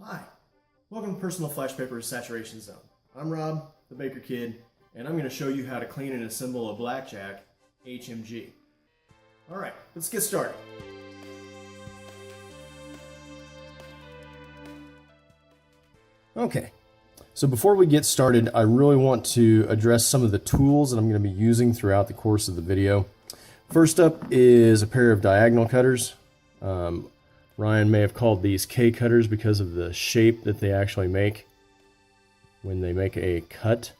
Hi, welcome to Personal Flashpaper Saturation Zone. I'm Rob, the Baker Kid, and I'm going to show you how to clean and assemble a blackjack HMG. Alright, let's get started. Okay, so before we get started, I really want to address some of the tools that I'm going to be using throughout the course of the video. First up is a pair of diagonal cutters. Ryan may have called these K cutters because of the shape that they actually make when they make a cut.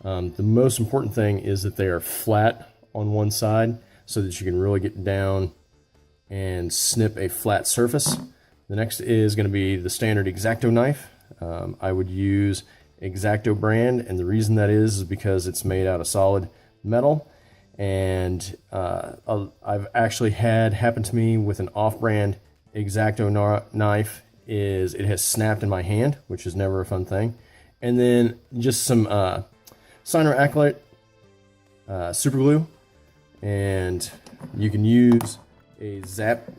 The most important thing is that they are flat on one side so that you can really get down and snip a flat surface. The next is going to be the standard X-Acto knife. I would use X-Acto brand, and the reason that is because it's made out of solid metal. And I've actually had happen to me with an off-brand X-Acto knife is it has snapped in my hand, which is never a fun thing. And then just some cyanoacrylate super glue, and you can use a zap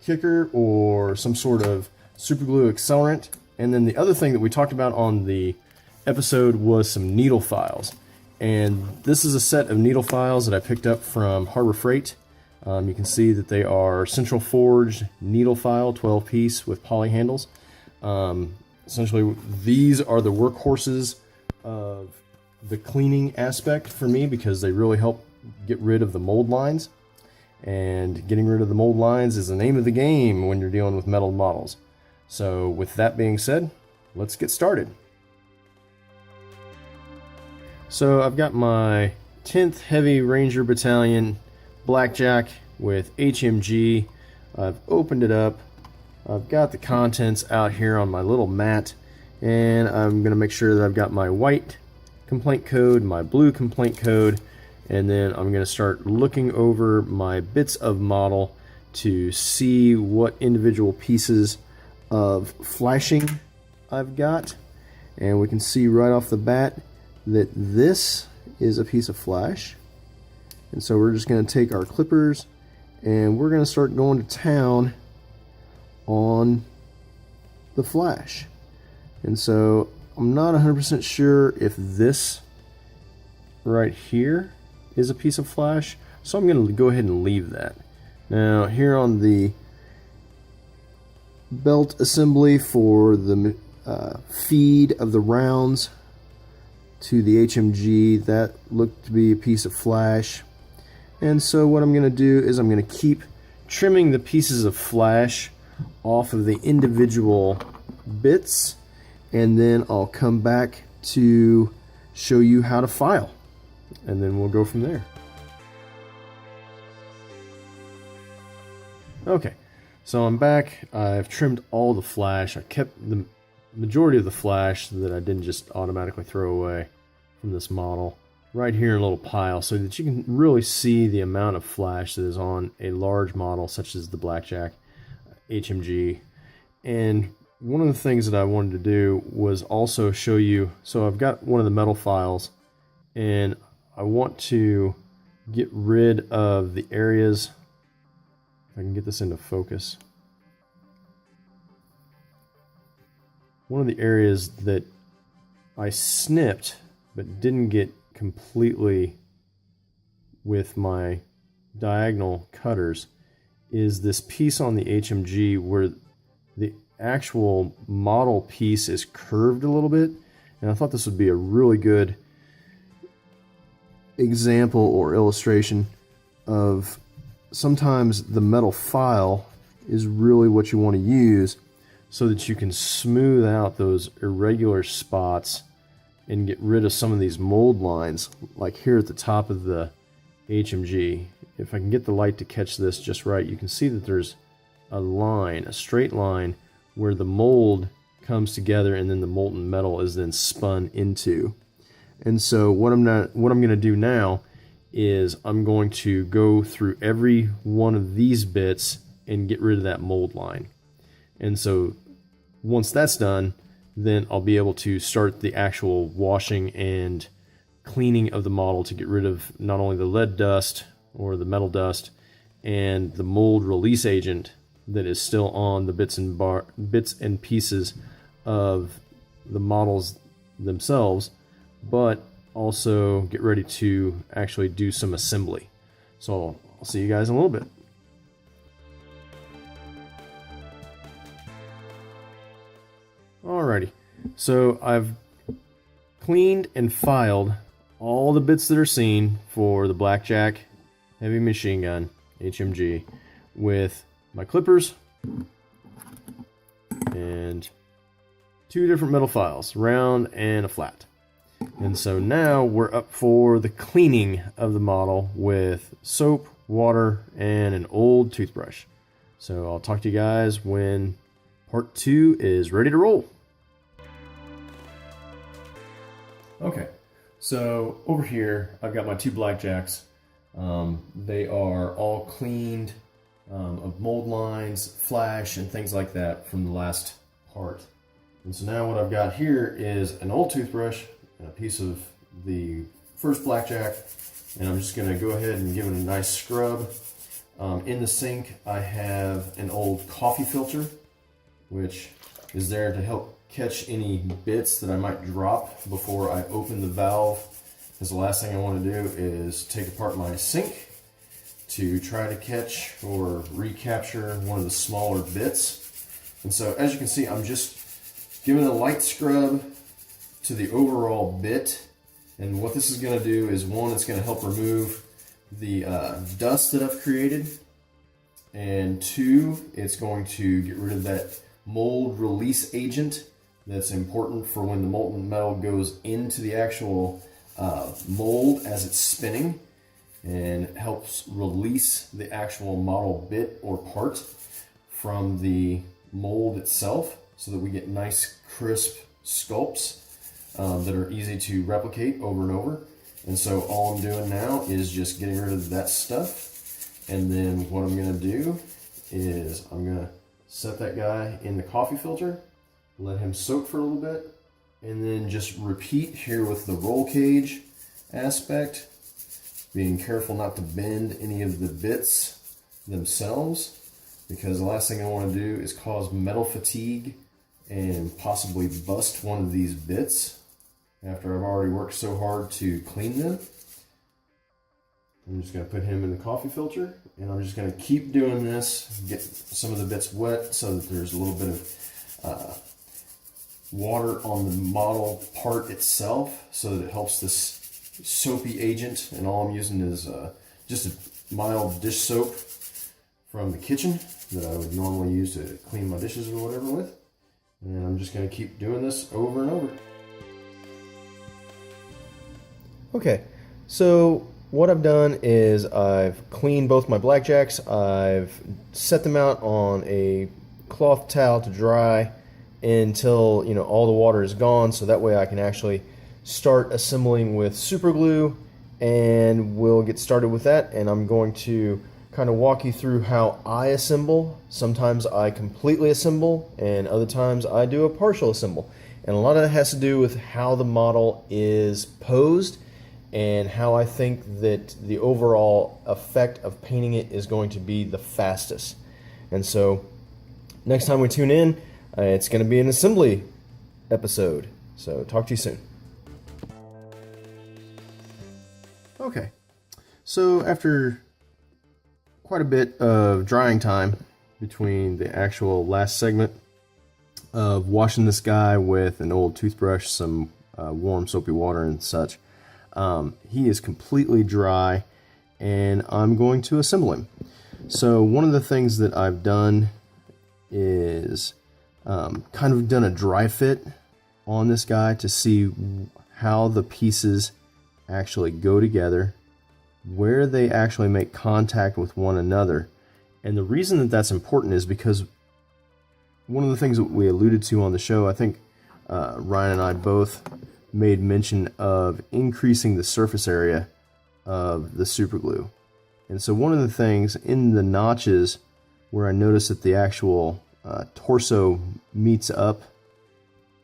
kicker or some sort of super glue accelerant. And then the other thing that we talked about on the episode was some needle files. And this is a set of needle files that I picked up from Harbor Freight. You can see that they are central forged needle file, 12-piece with poly handles. Essentially, these are the workhorses of the cleaning aspect for me because they really help get rid of the mold lines. And getting rid of the mold lines is the name of the game when you're dealing with metal models. So with that being said, let's get started. So I've got my 10th Heavy Ranger Battalion blackjack with HMG. I've opened it up. I've got the contents out here on my little mat, and I'm going to make sure that I've got my white complaint code, my blue complaint code, and then I'm going to start looking over my bits of model to see what individual pieces of flashing I've got. And we can see right off the bat that this is a piece of flash. And so we're just going to take our clippers and we're going to start going to town on the flash. And so I'm not 100% sure if this right here is a piece of flash, so I'm going to go ahead and leave that. Now here on the belt assembly for the feed of the rounds to the HMG, that looked to be a piece of flash. And so what I'm going to do is I'm going to keep trimming the pieces of flash off of the individual bits, and then I'll come back to show you how to file, and then we'll go from there. Okay, so I'm back. I've trimmed all the flash. I kept the majority of the flash that I didn't just automatically throw away from this model right here in a little pile, so that you can really see the amount of flash that is on a large model such as the blackjack HMG. And one of the things that I wanted to do was also show you, so I've got one of the metal files and I want to get rid of the areas, if I can get this into focus, one of the areas that I snipped but didn't get completely with my diagonal cutters is this piece on the HMG where the actual model piece is curved a little bit, and I thought this would be a really good example or illustration of sometimes the metal file is really what you want to use so that you can smooth out those irregular spots and get rid of some of these mold lines, like here at the top of the HMG. If I can get the light to catch this just right, you can see that there's a line, a straight line, where the mold comes together and then the molten metal is then spun into. And so what I'm going to do now is I'm going to go through every one of these bits and get rid of that mold line. And so once that's done, then I'll be able to start the actual washing and cleaning of the model to get rid of not only the lead dust or the metal dust and the mold release agent that is still on the bits and pieces of the models themselves, but also get ready to actually do some assembly. So I'll see you guys in a little bit. Alrighty, so I've cleaned and filed all the bits that are seen for the Blackjack heavy machine gun HMG with my clippers and 2 different metal files, round and a flat. And so now we're up for the cleaning of the model with soap, water, and an old toothbrush. So I'll talk to you guys when part 2 is ready to roll. Okay, so over here I've got my 2 Blackjacks. They are all cleaned of mold lines, flash, and things like that from the last part. And so now what I've got here is an old toothbrush and a piece of the first Blackjack, and I'm just going to go ahead and give it a nice scrub. In the sink I have an old coffee filter, which is there to help catch any bits that I might drop before I open the valve, because the last thing I want to do is take apart my sink to try to catch or recapture one of the smaller bits. And so as you can see, I'm just giving a light scrub to the overall bit, and what this is going to do is, one, it's going to help remove the dust that I've created, and 2, it's going to get rid of that mold release agent that's important for when the molten metal goes into the actual mold as it's spinning, and it helps release the actual model bit or part from the mold itself so that we get nice crisp sculpts that are easy to replicate over and over. And so all I'm doing now is just getting rid of that stuff, and then what I'm going to do is I'm going to set that guy in the coffee filter, let him soak for a little bit, and then just repeat here with the roll cage aspect, being careful not to bend any of the bits themselves, because the last thing I want to do is cause metal fatigue and possibly bust one of these bits after I've already worked so hard to clean them. I'm just going to put him in the coffee filter, and I'm just going to keep doing this, get some of the bits wet so that there's a little bit of water on the model part itself, so that it helps this soapy agent. And all I'm using is just a mild dish soap from the kitchen that I would normally use to clean my dishes or whatever with. And I'm just going to keep doing this over and over. Okay, so what I've done is I've cleaned both my Blackjacks. I've set them out on a cloth towel to dry until, you know, all the water is gone, so that way I can actually start assembling with super glue, and we'll get started with that. And I'm going to kind of walk you through how I assemble. Sometimes I completely assemble, and other times I do a partial assemble. And a lot of that has to do with how the model is posed and how I think that the overall effect of painting it is going to be the fastest. And so next time we tune in, it's going to be an assembly episode. So talk to you soon. Okay, so after quite a bit of drying time between the actual last segment of washing this guy with an old toothbrush, some warm soapy water and such, he is completely dry, and I'm going to assemble him. So one of the things that I've done is kind of done a dry fit on this guy to see how the pieces actually go together, where they actually make contact with one another. And the reason that that's important is because one of the things that we alluded to on the show, I think Ryan and I both made mention of increasing the surface area of the super glue. And so one of the things in the notches where I noticed that the actual torso meets up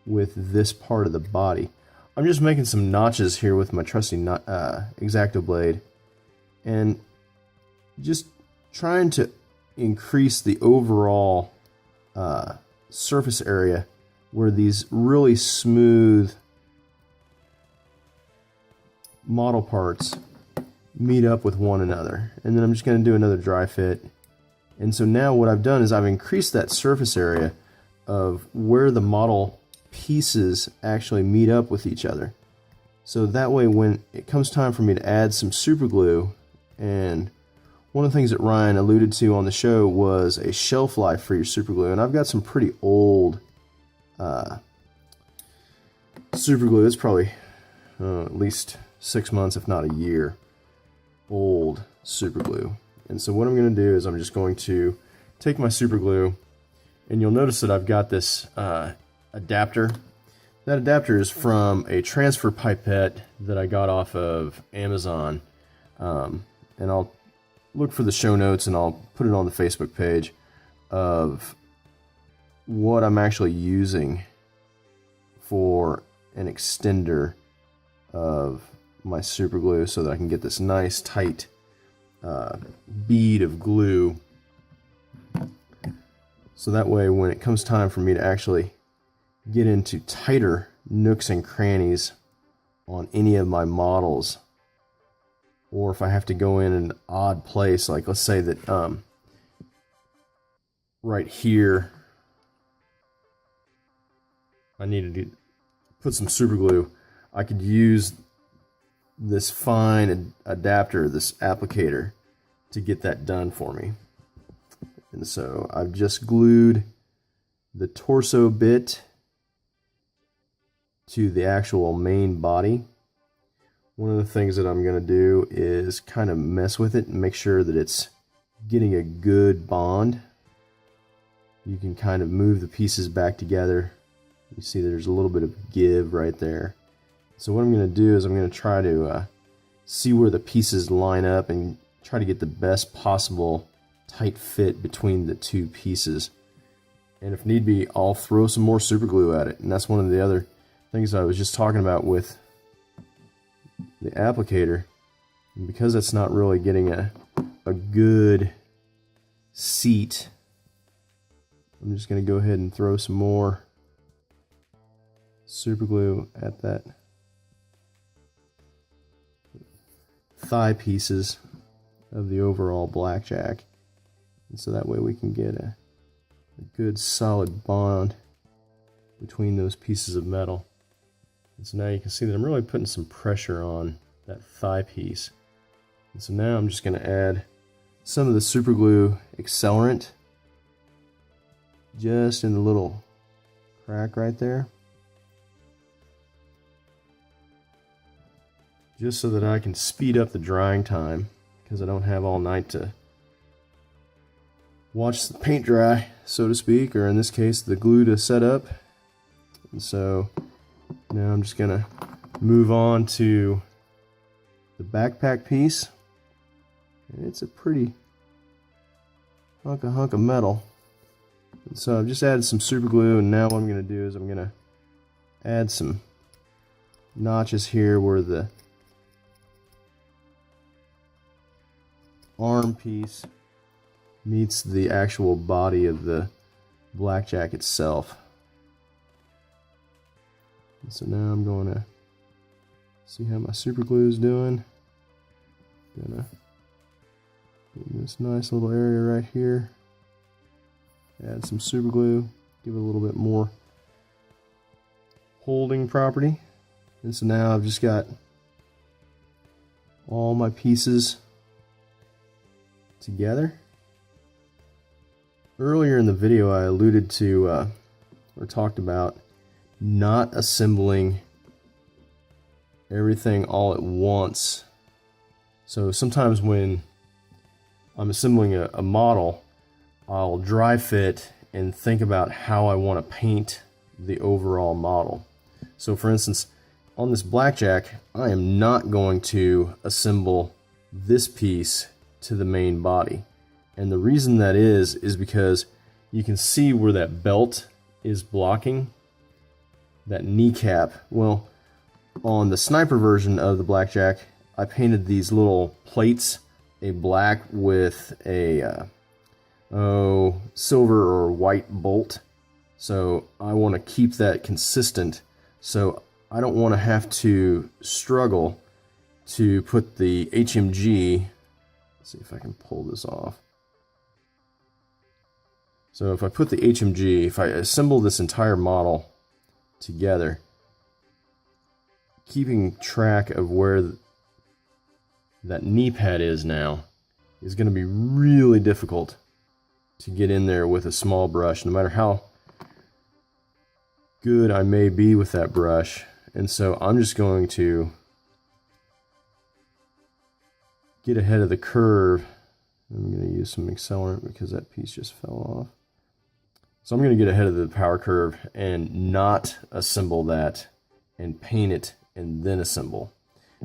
with this part of the body, I'm just making some notches here with my trusty X-Acto blade, and just trying to increase the overall surface area where these really smooth model parts meet up with one another. And then I'm just going to do another dry fit. And so now what I've done is I've increased that surface area of where the model pieces actually meet up with each other. So that way when it comes time for me to add some super glue, and one of the things that Ryan alluded to on the show was a shelf life for your super glue. And I've got some pretty old super glue. It's probably at least 6 months, if not a year, old super glue. And so what I'm going to do is I'm just going to take my super glue, and you'll notice that I've got this adapter. That adapter is from a transfer pipette that I got off of Amazon. And I'll look for the show notes and I'll put it on the Facebook page of what I'm actually using for an extender of my super glue so that I can get this nice tight bead of glue, so that way when it comes time for me to actually get into tighter nooks and crannies on any of my models, or if I have to go in an odd place, like let's say that right here I needed to put some super glue, I could use this fine adapter, this applicator, to get that done for me. And so I've just glued the torso bit to the actual main body. One of the things that I'm going to do is kind of mess with it and make sure that it's getting a good bond. You can kind of move the pieces back together. You see there's a little bit of give right there. So what I'm going to do is I'm going to try to see where the pieces line up and try to get the best possible tight fit between the two pieces. And if need be, I'll throw some more super glue at it. And that's one of the other things I was just talking about with the applicator. And because it's not really getting a good seat, I'm just going to go ahead and throw some more super glue at that thigh pieces of the overall blackjack, and so that way we can get a good solid bond between those pieces of metal. And so now you can see that I'm really putting some pressure on that thigh piece. And so now I'm just going to add some of the super glue accelerant just in the little crack right there, just so that I can speed up the drying time, because I don't have all night to watch the paint dry, so to speak, or in this case the glue to set up. And so now I'm just gonna move on to the backpack piece, and it's a pretty hunk of metal. And so I've just added some super glue, and now what I'm gonna do is I'm gonna add some notches here where the arm piece meets the actual body of the blackjack itself. And so now I'm going to see how my super glue is doing. Gonna get this nice little area right here. Add some super glue, give it a little bit more holding property. And so now I've just got all my pieces together. Earlier in the video I alluded to or talked about not assembling everything all at once. So sometimes when I'm assembling a model, I'll dry fit and think about how I want to paint the overall model. So for instance, on this blackjack, I am not going to assemble this piece to the main body. And the reason that is because you can see where that belt is blocking that kneecap. Well, on the sniper version of the blackjack, I painted these little plates, a black with a silver or white bolt. So I want to keep that consistent. So I don't want to have to struggle to put the HMG. Let's see if I can pull this off. So if I put the HMG, if I assemble this entire model together, keeping track of where that knee pad is now is going to be really difficult to get in there with a small brush, no matter how good I may be with that brush. And so I'm just going to get ahead of the curve. I'm going to use some accelerant because that piece just fell off. So I'm going to get ahead of the power curve and not assemble that and paint it and then assemble.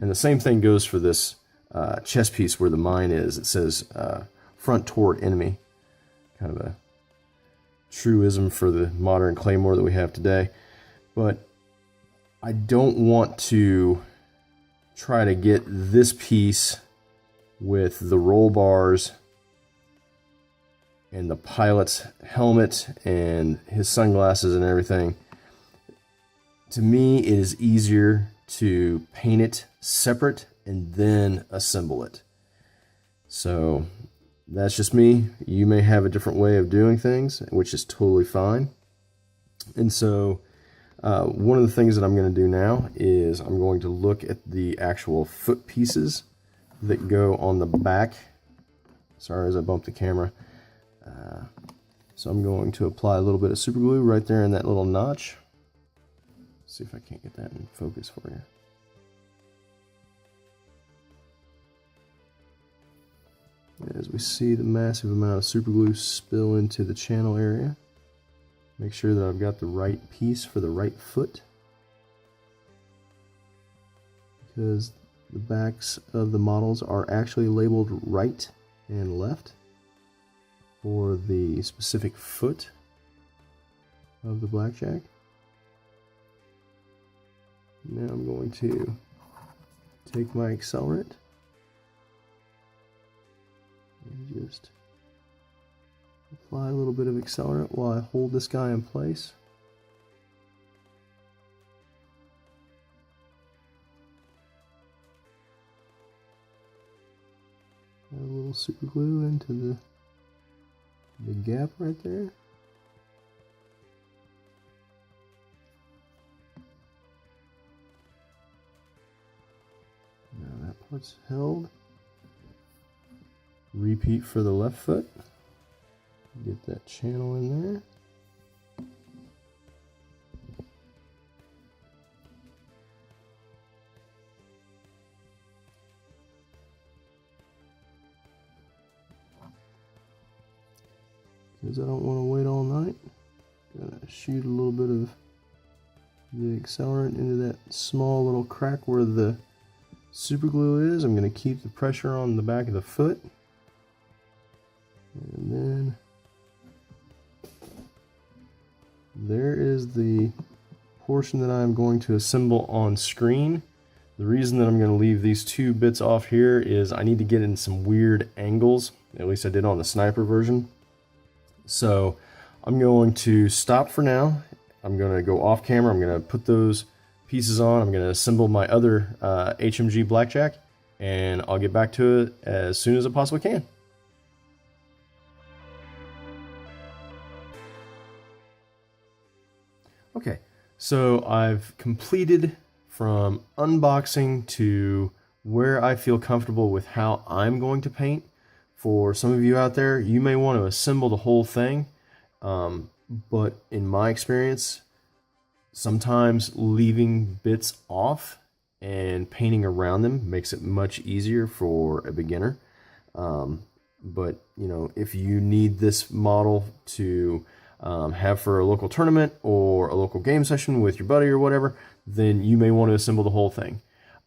And the same thing goes for this chest piece where the mine is. It says front toward enemy. Kind of a truism for the modern claymore that we have today. But I don't want to try to get this piece with the roll bars and the pilot's helmet and his sunglasses and everything. To me, it is easier to paint it separate and then assemble it. So that's just me. You may have a different way of doing things, which is totally fine. And so one of the things that I'm going to do now is I'm going to look at the actual foot pieces that go on the back. Sorry as I bumped the camera. So I'm going to apply a little bit of super glue right there in that little notch. See if I can't get that in focus for you. As we see the massive amount of super glue spill into the channel area, make sure that I've got the right piece for the right foot, because the backs of the models are actually labeled right and left for the specific foot of the blackjack. Now I'm going to take my accelerant and just apply a little bit of accelerant while I hold this guy in place. Add a little super glue into the gap right there. Now that part's held. Repeat for the left foot. Get that channel in there. Because I don't want to wait all night, gotta shoot a little bit of the accelerant into that small little crack where the super glue is. I'm going to keep the pressure on the back of the foot. And then there is the portion that I'm going to assemble on screen. The reason that I'm going to leave these two bits off here is I need to get in some weird angles. At least I did on the sniper version. So I'm going to stop for now. I'm going to go off camera. I'm going to put those pieces on. I'm going to assemble my other HMG blackjack, and I'll get back to it as soon as I possibly can. Okay, so I've completed from unboxing to where I feel comfortable with how I'm going to paint. For some of you out there, you may want to assemble the whole thing, but in my experience, sometimes leaving bits off and painting around them makes it much easier for a beginner. But you know, if you need this model to have for a local tournament or a local game session with your buddy or whatever, then you may want to assemble the whole thing.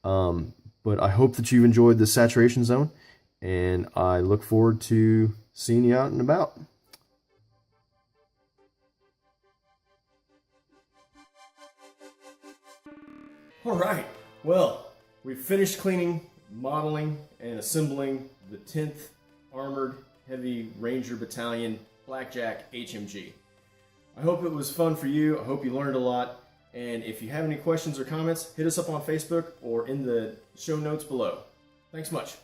But I hope that you've enjoyed the saturation zone, and I look forward to seeing you out and about. All right, well, we've finished cleaning, modeling, and assembling the 10th Armored Heavy Ranger Battalion Blackjack HMG. I hope it was fun for you. I hope you learned a lot. And if you have any questions or comments, hit us up on Facebook or in the show notes below. Thanks much.